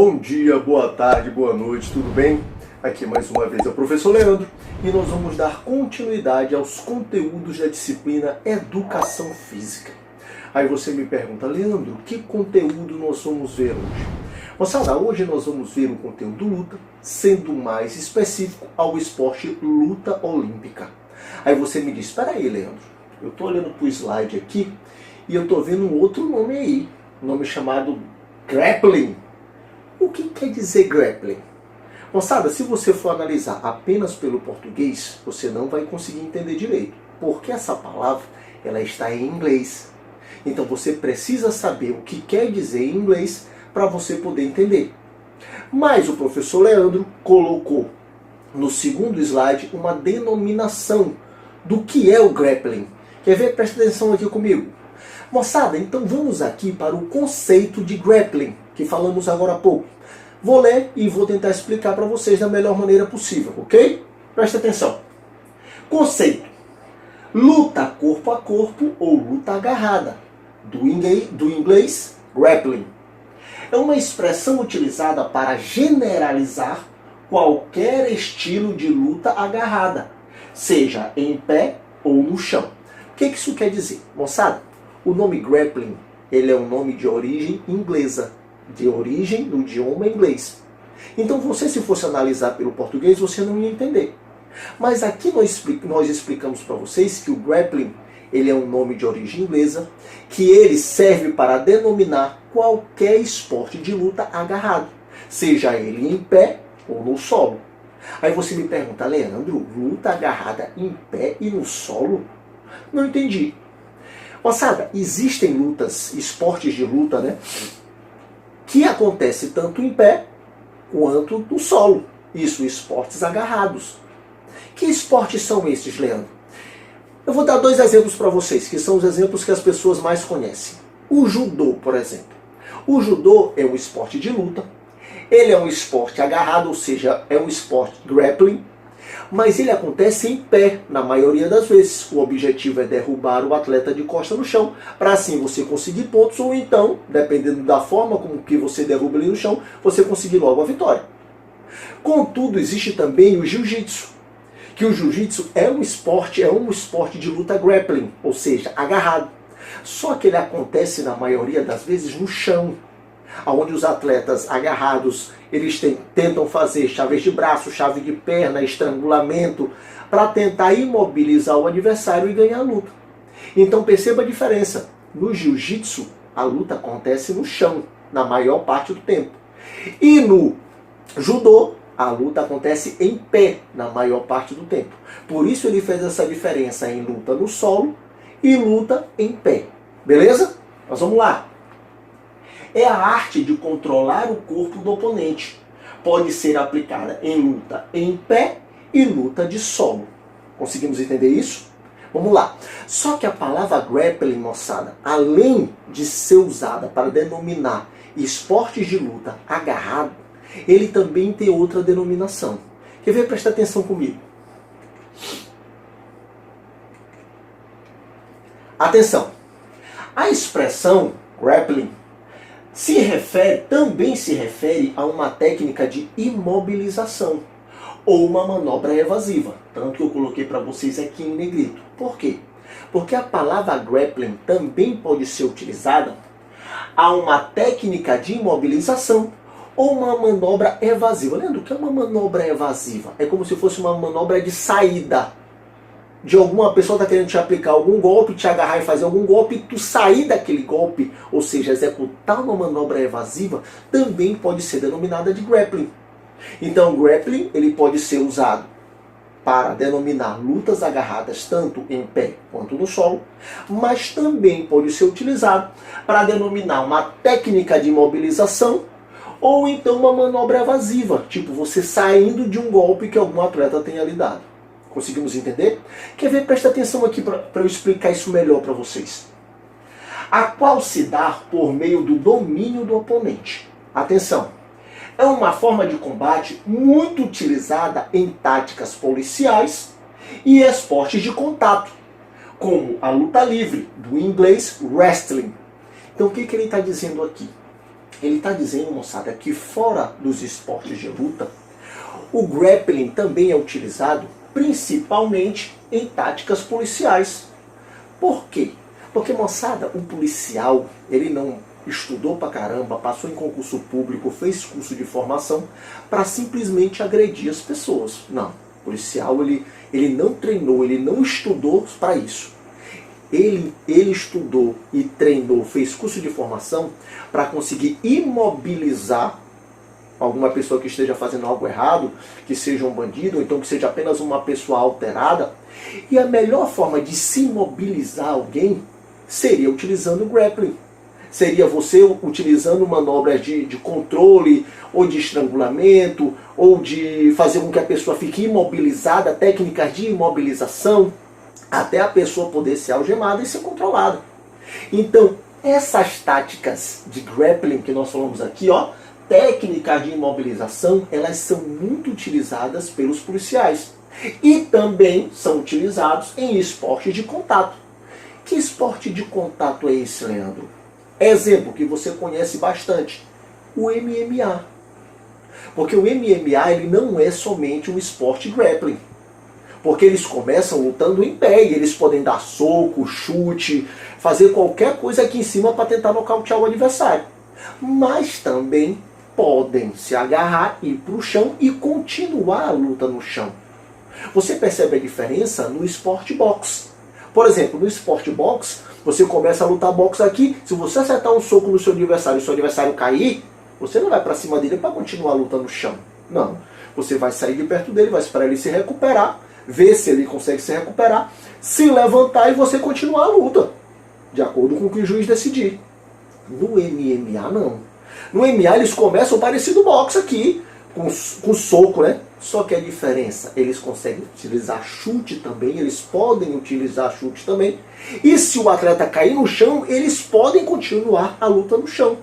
Bom dia, boa tarde, boa noite, tudo bem? Aqui mais uma vez é o professor Leandro e nós vamos dar continuidade aos conteúdos da disciplina Educação Física. Aí você me pergunta, Leandro, que conteúdo nós vamos ver hoje? Moçada, hoje nós vamos ver o conteúdo luta, sendo mais específico ao esporte luta olímpica. Aí você me diz, espera aí, Leandro, eu estou olhando para o slide aqui e eu estou vendo um outro nome aí, um nome chamado grappling. O que quer dizer grappling? Moçada, se você for analisar apenas pelo português, você não vai conseguir entender direito, porque essa palavra ela está em inglês. Então você precisa saber o que quer dizer em inglês para você poder entender. Mas o professor Leandro colocou no segundo slide uma denominação do que é o grappling. Quer ver? Presta atenção aqui comigo. Moçada, então vamos aqui para o conceito de grappling, que falamos agora há pouco. Vou ler e vou tentar explicar para vocês da melhor maneira possível, ok? Presta atenção. Conceito. Luta corpo a corpo ou luta agarrada. Do inglês, grappling. É uma expressão utilizada para generalizar qualquer estilo de luta agarrada, seja em pé ou no chão. O que isso quer dizer? Moçada, o nome grappling ele é um nome de origem inglesa, de origem do idioma inglês. Então você, se fosse analisar pelo português, você não ia entender. Mas aqui nós explicamos para vocês que o grappling ele é um nome de origem inglesa, que ele serve para denominar qualquer esporte de luta agarrado, seja ele em pé ou no solo. Aí você me pergunta, Leandro, luta agarrada em pé e no solo? Não entendi. Moçada, existem lutas, esportes de luta, né? Que acontece tanto em pé quanto no solo. Isso, esportes agarrados. Que esportes são esses, Leandro? Eu vou dar dois exemplos para vocês, que são os exemplos que as pessoas mais conhecem. O judô, por exemplo. O judô é um esporte de luta. Ele é um esporte agarrado, ou seja, é um esporte grappling. Mas ele acontece em pé, na maioria das vezes. O objetivo é derrubar o atleta de costa no chão, para assim você conseguir pontos, ou então, dependendo da forma como que você derruba ele no chão, você conseguir logo a vitória. Contudo, existe também o jiu-jitsu, que o jiu-jitsu é um esporte de luta grappling, ou seja, agarrado. Só que ele acontece, na maioria das vezes, no chão, onde os atletas agarrados eles tentam fazer chaves de braço, chave de perna, estrangulamento, para tentar imobilizar o adversário e ganhar a luta. Então perceba a diferença. No jiu-jitsu, a luta acontece no chão, na maior parte do tempo. E no judô, a luta acontece em pé, na maior parte do tempo. Por isso ele fez essa diferença em luta no solo e luta em pé. Beleza? Nós vamos lá. É a arte de controlar o corpo do oponente. Pode ser aplicada em luta em pé e luta de solo. Conseguimos entender isso? Vamos lá. Só que a palavra grappling, moçada, além de ser usada para denominar esportes de luta agarrado, ele também tem outra denominação. Quer ver? Presta atenção comigo. Atenção. A expressão grappling também se refere a uma técnica de imobilização ou uma manobra evasiva. Tanto que eu coloquei para vocês aqui em negrito. Por quê? Porque a palavra grappling também pode ser utilizada a uma técnica de imobilização ou uma manobra evasiva. Leandro, o que é uma manobra evasiva? É como se fosse uma manobra de saída. De alguma pessoa está querendo te aplicar algum golpe, te agarrar e fazer algum golpe, e tu sair daquele golpe, ou seja, executar uma manobra evasiva, também pode ser denominada de grappling. Então, o grappling ele pode ser usado para denominar lutas agarradas tanto em pé quanto no solo, mas também pode ser utilizado para denominar uma técnica de imobilização ou então uma manobra evasiva, tipo você saindo de um golpe que algum atleta tenha lhe dado. Conseguimos entender? Quer ver? Presta atenção aqui para eu explicar isso melhor para vocês. A qual se dá por meio do domínio do oponente. Atenção! É uma forma de combate muito utilizada em táticas policiais e esportes de contato, como a luta livre, do inglês wrestling. Então o que ele está dizendo aqui? Ele está dizendo, moçada, que fora dos esportes de luta, o grappling também é utilizado principalmente em táticas policiais. Por quê? Porque, moçada, o policial, ele não estudou pra caramba, passou em concurso público, fez curso de formação para simplesmente agredir as pessoas. Não. O policial, ele não treinou, ele não estudou para isso. Ele estudou e treinou, fez curso de formação para conseguir imobilizar alguma pessoa que esteja fazendo algo errado, que seja um bandido, ou então que seja apenas uma pessoa alterada. E a melhor forma de se imobilizar alguém seria utilizando o grappling. Seria você utilizando manobras de controle, ou de estrangulamento, ou de fazer com que a pessoa fique imobilizada, técnicas de imobilização, até a pessoa poder ser algemada e ser controlada. Então, essas táticas de grappling que nós falamos aqui, técnicas de imobilização, elas são muito utilizadas pelos policiais. E também são utilizados em esportes de contato. Que esporte de contato é esse, Leandro? Exemplo que você conhece bastante, o MMA. Porque o MMA ele não é somente um esporte grappling. Porque eles começam lutando em pé e eles podem dar soco, chute, fazer qualquer coisa aqui em cima para tentar nocautear o adversário. Mas também podem se agarrar, ir para o chão e continuar a luta no chão. Você percebe a diferença no esporte boxe. Por exemplo, no esporte boxe, você começa a lutar boxe aqui, se você acertar um soco no seu adversário e o seu adversário cair, você não vai para cima dele para continuar a luta no chão. Não. Você vai sair de perto dele, vai esperar ele se recuperar, ver se ele consegue se recuperar, se levantar e você continuar a luta, de acordo com o que o juiz decidir. No MMA, não. No MMA eles começam parecido boxe aqui, com soco, né? Só que a diferença, eles conseguem utilizar chute também, eles podem utilizar chute também. E se o atleta cair no chão, eles podem continuar a luta no chão.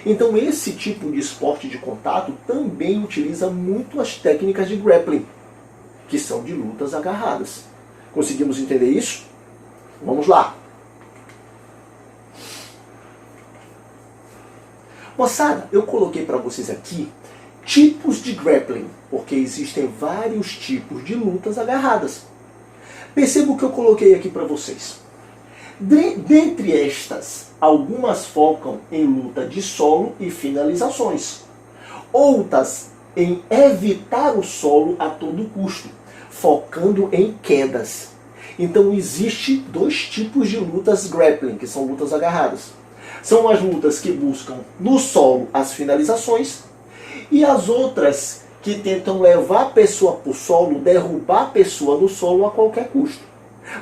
Então esse tipo de esporte de contato também utiliza muito as técnicas de grappling, que são de lutas agarradas. Conseguimos entender isso? Vamos lá. Moçada, eu coloquei para vocês aqui tipos de grappling, porque existem vários tipos de lutas agarradas. Perceba o que eu coloquei aqui para vocês. Dentre estas, algumas focam em luta de solo e finalizações. Outras em evitar o solo a todo custo, focando em quedas. Então existe dois tipos de lutas grappling, que são lutas agarradas. São as lutas que buscam no solo as finalizações e as outras que tentam levar a pessoa para o solo, derrubar a pessoa do solo a qualquer custo.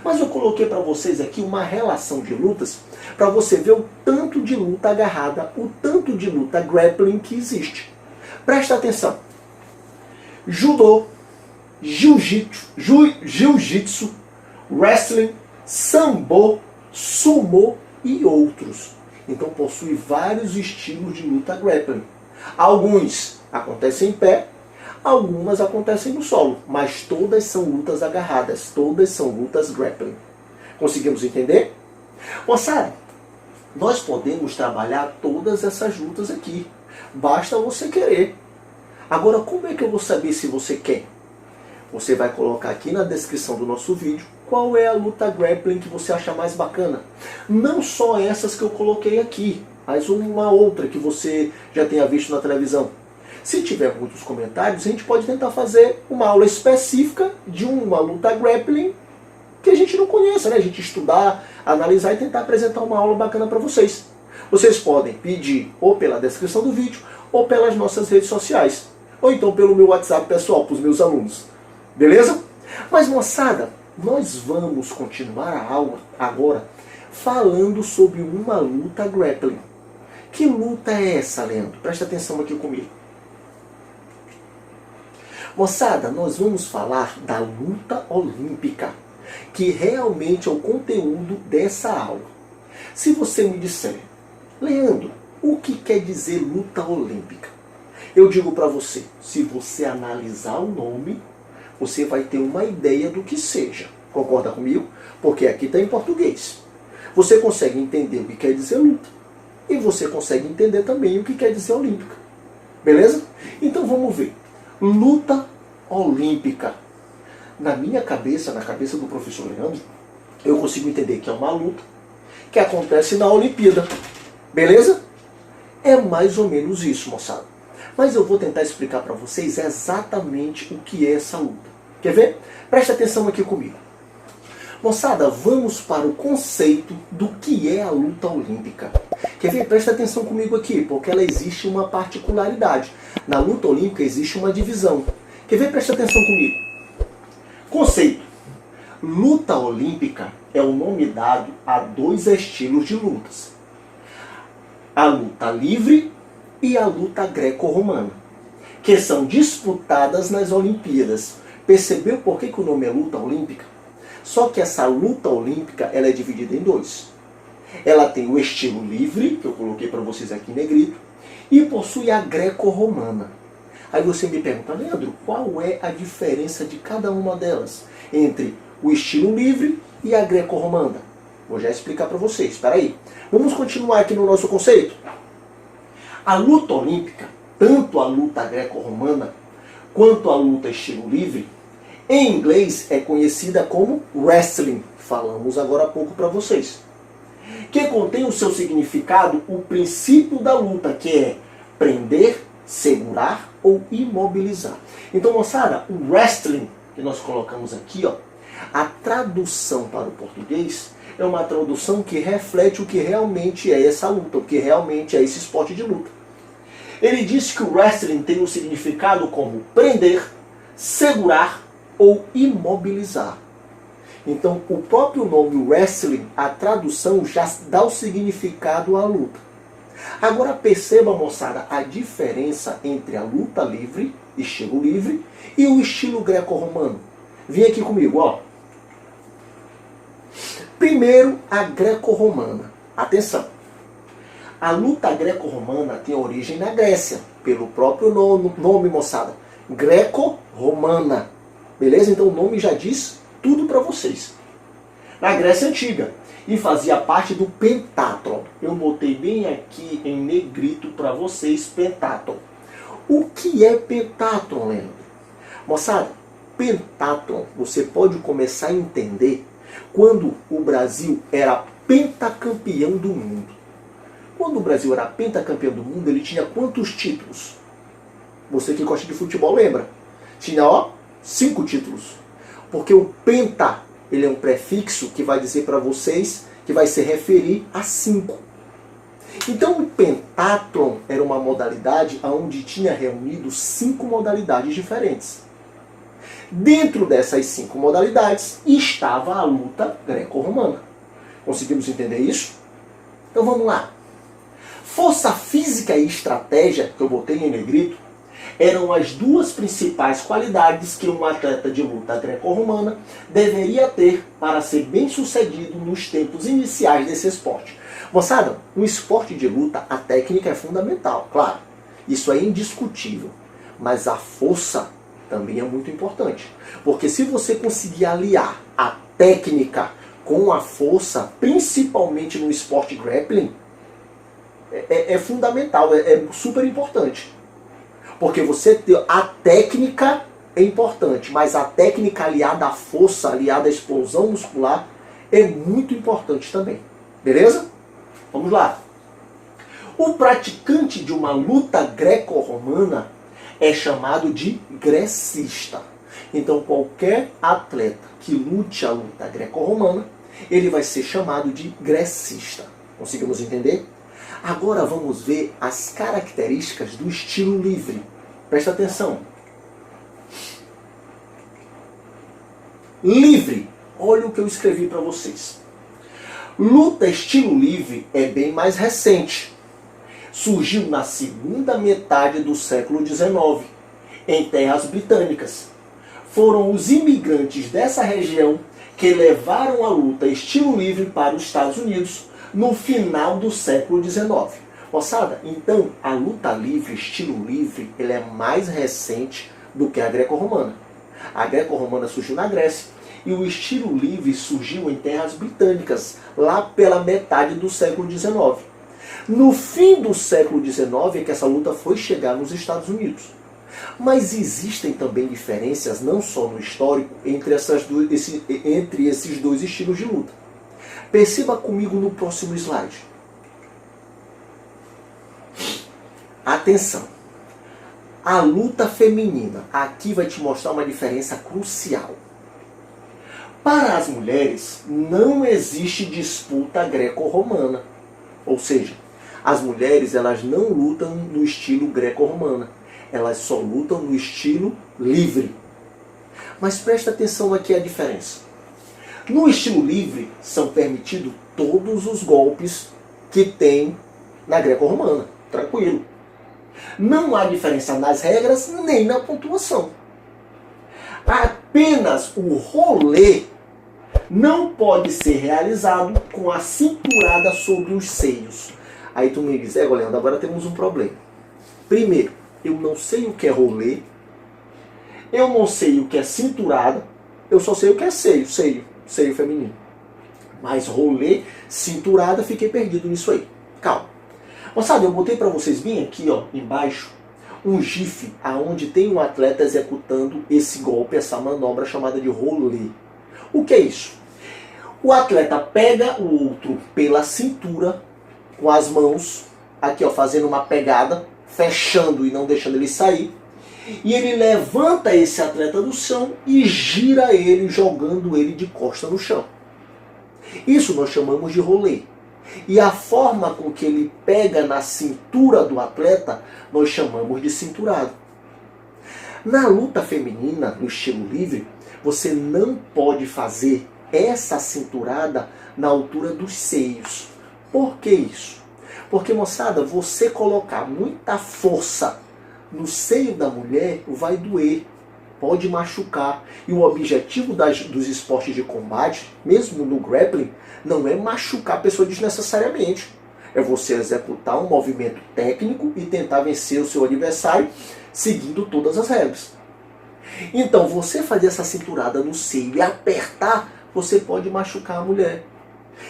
Mas eu coloquei para vocês aqui uma relação de lutas para você ver o tanto de luta agarrada, o tanto de luta grappling que existe. Presta atenção. Judô, jiu-jitsu, wrestling, sambo, sumo e outros. Então possui vários estilos de luta grappling. Alguns acontecem em pé, algumas acontecem no solo, mas todas são lutas agarradas, todas são lutas grappling. Conseguimos entender? Moçada, nós podemos trabalhar todas essas lutas aqui. Basta você querer. Agora, como é que eu vou saber se você quer? Você vai colocar aqui na descrição do nosso vídeo qual é a luta grappling que você acha mais bacana. Não só essas que eu coloquei aqui, mas uma outra que você já tenha visto na televisão. Se tiver muitos comentários, a gente pode tentar fazer uma aula específica de uma luta grappling que a gente não conheça, né? A gente estudar, analisar e tentar apresentar uma aula bacana para vocês. Vocês podem pedir ou pela descrição do vídeo ou pelas nossas redes sociais. Ou então pelo meu WhatsApp pessoal, para os meus alunos. Beleza? Mas, moçada, nós vamos continuar a aula agora falando sobre uma luta grappling. Que luta é essa, Leandro? Presta atenção aqui comigo. Moçada, nós vamos falar da luta olímpica, que realmente é o conteúdo dessa aula. Se você me disser, Leandro, o que quer dizer luta olímpica? Eu digo para você, se você analisar o nome, você vai ter uma ideia do que seja. Concorda comigo? Porque aqui está em português. Você consegue entender o que quer dizer luta. e você consegue entender também o que quer dizer olímpica. Beleza? Então vamos ver. Luta olímpica. Na minha cabeça, na cabeça do professor Leandro, eu consigo entender que é uma luta que acontece na Olimpíada. Beleza? É mais ou menos isso, moçada. Mas eu vou tentar explicar para vocês exatamente o que é essa luta. Quer ver? Preste atenção aqui comigo. Moçada, vamos para o conceito do que é a luta olímpica. Quer ver? Presta atenção comigo aqui, porque ela existe uma particularidade. Na luta olímpica existe uma divisão. Quer ver? Presta atenção comigo. Conceito. Luta olímpica é o nome dado a dois estilos de lutas. A luta livre e a luta greco-romana, que são disputadas nas Olimpíadas. Percebeu por que o nome é luta olímpica? Só que essa luta olímpica ela é dividida em dois. Ela tem o estilo livre, que eu coloquei para vocês aqui em negrito, e possui a greco-romana. Aí você me pergunta, Leandro, qual é a diferença de cada uma delas entre o estilo livre e a greco-romana? Vou já explicar para vocês. Espera aí. Vamos continuar aqui no nosso conceito. A luta olímpica, tanto a luta greco-romana quanto a luta estilo livre, em inglês é conhecida como wrestling. Falamos agora há pouco para vocês. Que contém o seu significado o princípio da luta, que é prender, segurar ou imobilizar. Então, moçada, o wrestling que nós colocamos aqui, ó, a tradução para o português é uma tradução que reflete o que realmente é essa luta, o que realmente é esse esporte de luta. Ele diz que o wrestling tem um significado como prender, segurar ou imobilizar. Então, o próprio nome wrestling, a tradução já dá o significado à luta. Agora perceba, moçada, a diferença entre a luta livre, estilo livre, e o estilo greco-romano. Vem aqui comigo, ó. Primeiro, a greco-romana. Atenção. A luta greco-romana tem origem na Grécia, pelo próprio nome, moçada. Greco-romana. Beleza? Então o nome já diz tudo para vocês. Na Grécia Antiga. E fazia parte do pentathlon. Eu botei bem aqui em negrito para vocês, pentathlon. O que é pentathlon, Leandro? Moçada, pentathlon você pode começar a entender quando o Brasil era pentacampeão do mundo. Quando o Brasil era pentacampeão do mundo, ele tinha quantos títulos? Você que gosta de futebol lembra. Tinha, ó, 5 títulos. Porque o penta, ele é um prefixo que vai dizer para vocês, que vai se referir a 5. Então o pentathlon era uma modalidade onde tinha reunido 5 modalidades diferentes. Dentro dessas 5 modalidades estava a luta greco-romana. Conseguimos entender isso? Então vamos lá. Força física e estratégia, que eu botei em negrito, eram as duas principais qualidades que um atleta de luta greco-romana deveria ter para ser bem sucedido nos tempos iniciais desse esporte. Moçada, no esporte de luta a técnica é fundamental, claro, isso é indiscutível, mas a força também é muito importante, porque se você conseguir aliar a técnica com a força, principalmente no esporte grappling, é fundamental, é super importante. Porque você ter a técnica é importante, mas a técnica aliada à força, aliada à explosão muscular, é muito importante também. Beleza? Vamos lá. O praticante de uma luta greco-romana é chamado de grecista. Então qualquer atleta que lute a luta greco-romana, ele vai ser chamado de grecista. Conseguimos entender? Agora vamos ver as características do estilo livre. Presta atenção. Livre. Olha o que eu escrevi para vocês. Luta estilo livre é bem mais recente. Surgiu na segunda metade do século XIX, em terras britânicas. Foram os imigrantes dessa região que levaram a luta estilo livre para os Estados Unidos no final do século XIX. Moçada, então a luta livre, estilo livre, ele é mais recente do que a greco-romana. A greco-romana surgiu na Grécia e o estilo livre surgiu em terras britânicas, lá pela metade do século XIX. No fim do século XIX é que essa luta foi chegar nos Estados Unidos. Mas existem também diferenças, não só no histórico, entre esses dois estilos de luta. Perceba comigo no próximo slide. Atenção. A luta feminina. Aqui vai te mostrar uma diferença crucial. Para as mulheres, não existe disputa greco-romana. Ou seja, as mulheres elas não lutam no estilo greco-romana. Elas só lutam no estilo livre. Mas presta atenção aqui a diferença. No estilo livre, são permitidos todos os golpes que tem na greco-romana. Tranquilo. Não há diferença nas regras nem na pontuação. Apenas o rolê não pode ser realizado com a cinturada sobre os seios. Aí tu me diz, Leandro, agora temos um problema. Primeiro, eu não sei o que é rolê, eu não sei o que é cinturada, eu só sei o que é seio feminino. Mas rolê, cinturada, fiquei perdido nisso aí. Calma. Moçada, eu botei para vocês bem aqui, ó, embaixo, um gif aonde tem um atleta executando esse golpe, essa manobra chamada de rolê. O que é isso? O atleta pega o outro pela cintura, com as mãos, aqui ó, fazendo uma pegada, fechando e não deixando ele sair. E ele levanta esse atleta do chão e gira ele, jogando ele de costa no chão. Isso nós chamamos de rolê. E a forma com que ele pega na cintura do atleta, nós chamamos de cinturado. Na luta feminina, no estilo livre, você não pode fazer essa cinturada na altura dos seios. Por que isso? Porque, moçada, você colocar muita força no seio da mulher vai doer, pode machucar. E o objetivo dos esportes de combate, mesmo no grappling, não é machucar a pessoa desnecessariamente. É você executar um movimento técnico e tentar vencer o seu adversário seguindo todas as regras. Então, você fazer essa cinturada no seio e apertar, você pode machucar a mulher.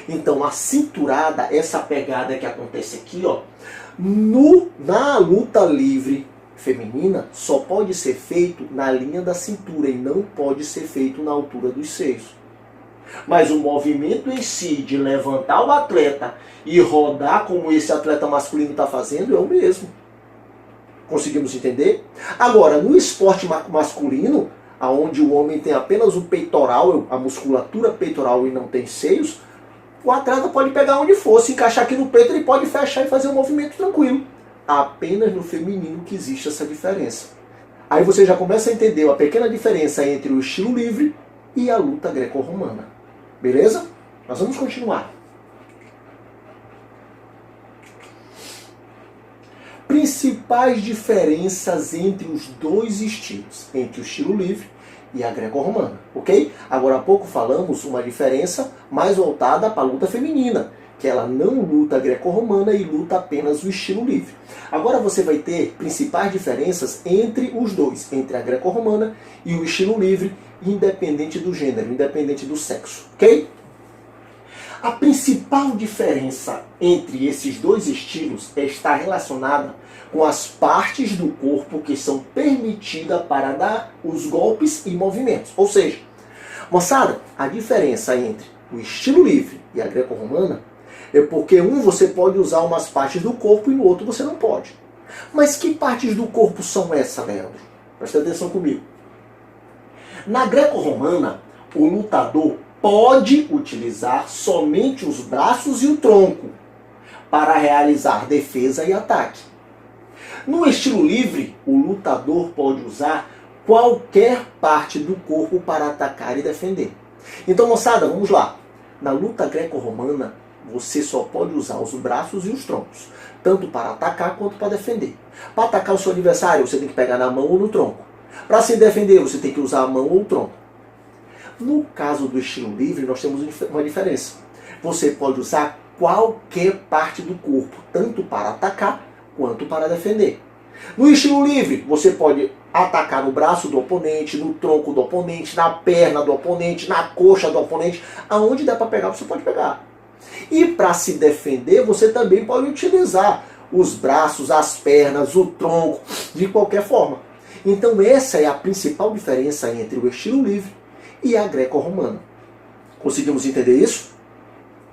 Então, a cinturada, essa pegada que acontece aqui, ó, na luta livre feminina, só pode ser feito na linha da cintura e não pode ser feito na altura dos seios. Mas o movimento em si de levantar o atleta e rodar como esse atleta masculino está fazendo é o mesmo. Conseguimos entender? Agora, no esporte masculino, onde o homem tem apenas o peitoral, a musculatura peitoral e não tem seios, o atleta pode pegar onde for, se encaixar aqui no peito, ele pode fechar e fazer um movimento tranquilo. Apenas no feminino que existe essa diferença. Aí você já começa a entender a pequena diferença entre o estilo livre e a luta greco-romana. Beleza? Nós vamos continuar. Principais diferenças entre os dois estilos, entre o estilo livre e a greco-romana, ok? Agora há pouco falamos uma diferença mais voltada para a luta feminina, que ela não luta greco-romana e luta apenas o estilo livre. Agora você vai ter principais diferenças entre os dois, entre a greco-romana e o estilo livre, independente do gênero, independente do sexo, ok? A principal diferença entre esses dois estilos está relacionada com as partes do corpo que são permitidas para dar os golpes e movimentos. Ou seja, moçada, a diferença entre o estilo livre e a greco-romana é porque um você pode usar umas partes do corpo e no outro você não pode. Mas que partes do corpo são essas, Leandro? Presta atenção comigo. Na greco-romana, o lutador pode utilizar somente os braços e o tronco para realizar defesa e ataque. No estilo livre, o lutador pode usar qualquer parte do corpo para atacar e defender. Então, moçada, vamos lá. Na luta greco-romana, você só pode usar os braços e os troncos, tanto para atacar quanto para defender. Para atacar o seu adversário, você tem que pegar na mão ou no tronco. Para se defender, você tem que usar a mão ou o tronco. No caso do estilo livre, nós temos uma diferença. Você pode usar qualquer parte do corpo, tanto para atacar quanto para defender. No estilo livre, você pode atacar no braço do oponente, no tronco do oponente, na perna do oponente, na coxa do oponente. Aonde der para pegar, você pode pegar. E para se defender, você também pode utilizar os braços, as pernas, o tronco, de qualquer forma. Então essa é a principal diferença entre o estilo livre e a greco-romana. Conseguimos entender isso?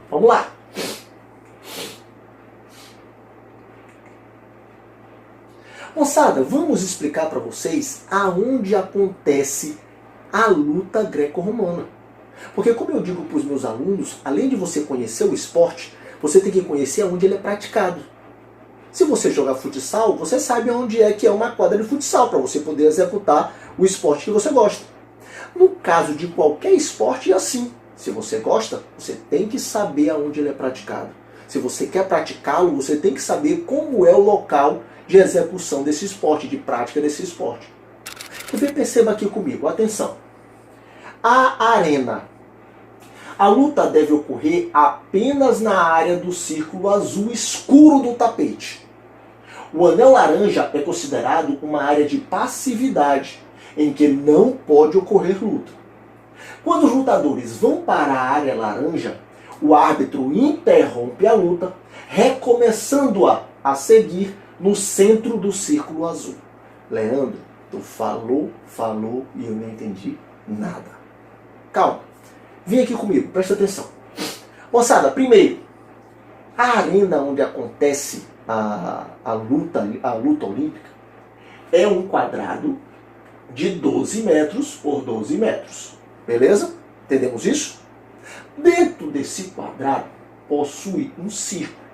Vamos lá! Moçada, vamos explicar para vocês aonde acontece a luta greco-romana. Porque como eu digo para os meus alunos, além de você conhecer o esporte, você tem que conhecer aonde ele é praticado. Se você jogar futsal, você sabe onde é que é uma quadra de futsal, para você poder executar o esporte que você gosta. No caso de qualquer esporte, é assim. Se você gosta, você tem que saber aonde ele é praticado. Se você quer praticá-lo, você tem que saber como é o local de execução desse esporte, de prática desse esporte. Então perceba aqui comigo, atenção. A arena. A luta deve ocorrer apenas na área do círculo azul escuro do tapete. O anel laranja é considerado uma área de passividade, em que não pode ocorrer luta. Quando os lutadores vão para a área laranja, o árbitro interrompe a luta, recomeçando-a a seguir no centro do círculo azul. Leandro, tu falou e eu não entendi nada. Calma, vem aqui comigo, presta atenção. Moçada, primeiro, a arena onde acontece a luta olímpica é um quadrado de 12 metros por 12 metros. Beleza? Entendemos isso? Dentro desse quadrado possui um círculo.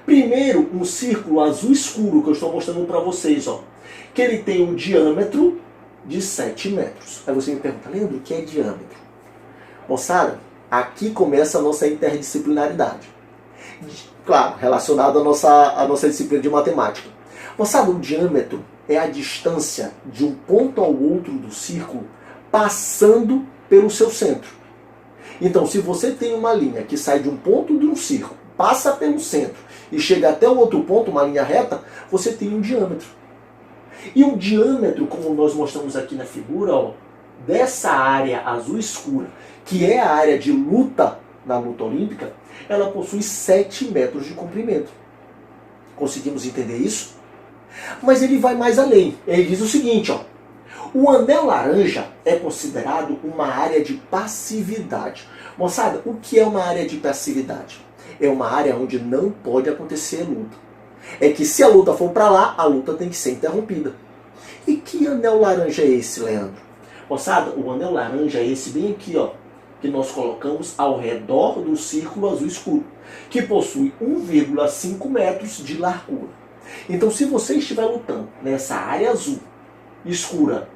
Primeiro, um círculo azul escuro, que eu estou mostrando para vocês, ó, que ele tem um diâmetro de 7 metros. Aí você me pergunta, Leandro, o que é diâmetro? Moçada, aqui começa a nossa interdisciplinaridade. Claro, relacionado à nossa disciplina de matemática. Moçada, o diâmetro é a distância de um ponto ao outro do círculo passando pelo seu centro. Então, se você tem uma linha que sai de um ponto de um círculo, passa pelo centro e chega até o outro ponto, uma linha reta, você tem um diâmetro. E o diâmetro, como nós mostramos aqui na figura, ó, dessa área azul escura, que é a área de luta na luta olímpica, ela possui 7 metros de comprimento. Conseguimos entender isso? Mas ele vai mais além. Ele diz o seguinte, ó, o anel laranja é considerado uma área de passividade. Moçada, o que é uma área de passividade? É uma área onde não pode acontecer luta. É que se a luta for para lá, a luta tem que ser interrompida. E que anel laranja é esse, Leandro? Moçada, o anel laranja é esse bem aqui, ó, que nós colocamos ao redor do círculo azul escuro, que possui 1,5 metros de largura. Então, se você estiver lutando nessa área azul escura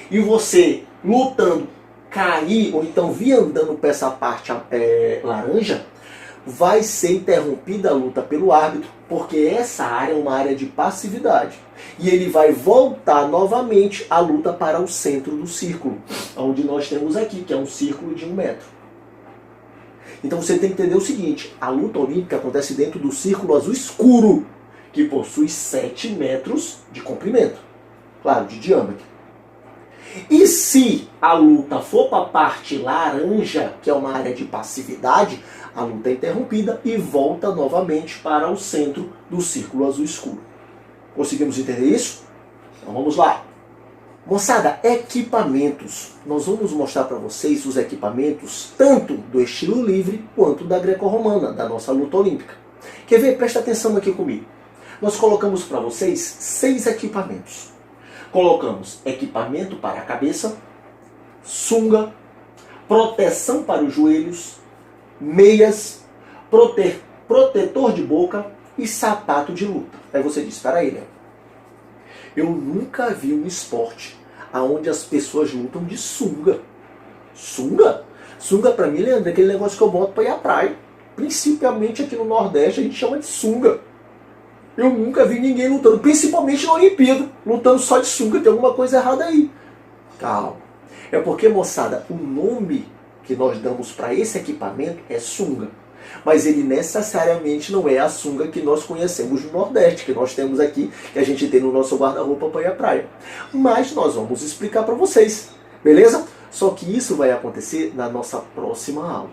e você lutando cair ou então vir andando para essa parte laranja, vai ser interrompida a luta pelo árbitro, porque essa área é uma área de passividade. E ele vai voltar novamente a luta para o centro do círculo, onde nós temos aqui, que é um círculo de 1 metro. Então você tem que entender o seguinte, a luta olímpica acontece dentro do círculo azul escuro, que possui 7 metros de comprimento, claro, de diâmetro. E se a luta for para a parte laranja, que é uma área de passividade, a luta é interrompida e volta novamente para o centro do círculo azul escuro. Conseguimos entender isso? Então vamos lá. Moçada, equipamentos. Nós vamos mostrar para vocês os equipamentos tanto do estilo livre quanto da greco-romana, da nossa luta olímpica. Quer ver? Presta atenção aqui comigo. Nós colocamos para vocês 6 equipamentos. Colocamos equipamento para a cabeça, sunga, proteção para os joelhos, meias, protetor de boca e sapato de luta. Aí você diz, espera aí, Léo, eu nunca vi um esporte onde as pessoas lutam de sunga. Sunga? Sunga para mim, Leandro, é aquele negócio que eu boto para ir à praia. Principalmente aqui no Nordeste a gente chama de sunga. Eu nunca vi ninguém lutando, principalmente na Olimpíada, lutando só de sunga. Tem alguma coisa errada aí. Calma. É porque, moçada, o nome que nós damos para esse equipamento é sunga. Mas ele necessariamente não é a sunga que nós conhecemos no Nordeste, que nós temos aqui, que a gente tem no nosso guarda-roupa para ir à praia. Mas nós vamos explicar para vocês, beleza? Só que isso vai acontecer na nossa próxima aula.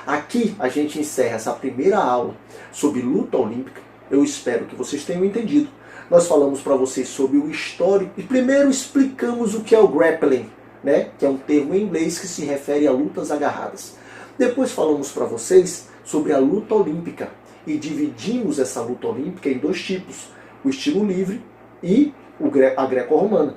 Aqui a gente encerra essa primeira aula sobre luta olímpica. Eu espero que vocês tenham entendido. Nós falamos para vocês sobre o histórico e primeiro explicamos o que é o grappling, né? Que é um termo em inglês que se refere a lutas agarradas. Depois falamos para vocês sobre a luta olímpica e dividimos essa luta olímpica em dois tipos, o estilo livre e a greco-romana.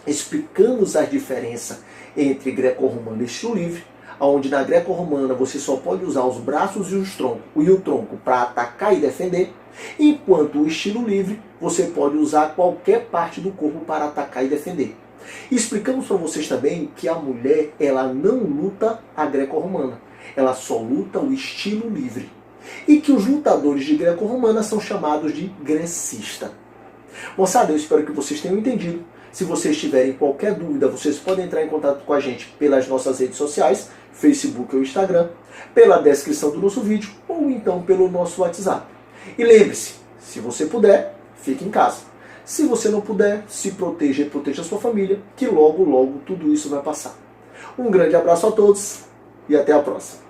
Explicamos a diferença entre greco-romana e estilo livre, onde na greco-romana você só pode usar os braços e o tronco para atacar e defender, enquanto o estilo livre você pode usar qualquer parte do corpo para atacar e defender. E explicamos para vocês também que a mulher ela não luta a greco-romana, ela só luta o estilo livre. E que os lutadores de greco-romana são chamados de grecista. Moçada, eu espero que vocês tenham entendido. Se vocês tiverem qualquer dúvida, vocês podem entrar em contato com a gente pelas nossas redes sociais, Facebook ou Instagram, pela descrição do nosso vídeo ou então pelo nosso WhatsApp. E lembre-se, se você puder, fique em casa. Se você não puder, se proteja e proteja a sua família, que logo, logo tudo isso vai passar. Um grande abraço a todos e até a próxima.